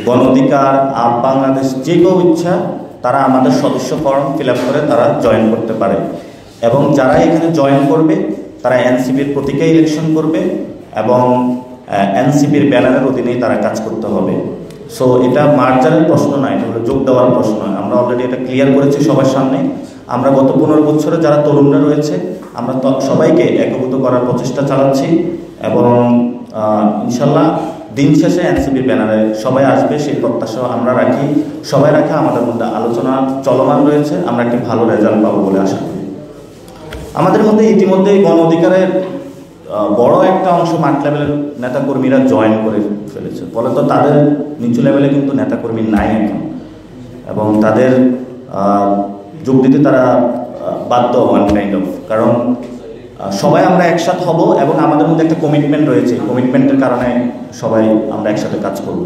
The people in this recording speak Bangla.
গণ অধিকার, আপ বাংলাদেশ, যে কেউ ইচ্ছা তারা আমাদের সদস্য ফর্ম ফিল আপ করে তারা জয়েন করতে পারে। এবং যারা এখানে জয়েন করবে তারা এনসিপির প্রতীকে ইলেকশন করবে এবং এনসিপির ব্যানারের অধীনেই তারা কাজ করতে হবে। সো এটা মার্জারের প্রশ্ন নয়, এটা হলো যোগ দেওয়ার প্রশ্ন। আমরা অলরেডি এটা ক্লিয়ার করেছি সবার সামনে। আমরা গত 15 বছরে যারা তরুণরা রয়েছে আমরা সবাইকে একীভূত করার প্রচেষ্টা চালাচ্ছি এবং ইনশাল্লাহ দিন শেষে এনসিপির ব্যানারে সবাই আসবে সেই প্রত্যাশা আমরা রাখি, সবাই রাখে। আমাদের মধ্যে আলোচনা চলমান রয়েছে, আমরা একটি ভালো রেজাল্ট পাবো বলে আশা করি। আমাদের মধ্যে ইতিমধ্যেই গণ অধিকারের বড় একটা অংশ মাঠ লেভেলের নেতাকর্মীরা জয়েন করে ফেলেছে, ফলে তো তাদের নিচু লেভেলে কিন্তু নেতাকর্মী নাই এখন, এবং তাদের যোগ দিতে তারা বাধ্য ওয়ান কাইন্ড অফ। কারণ সবাই আমরা একসাথে হব এবং আমাদের মধ্যে একটা কমিটমেন্ট রয়েছে, কমিটমেন্টের কারণে সবাই আমরা একসাথে কাজ করব।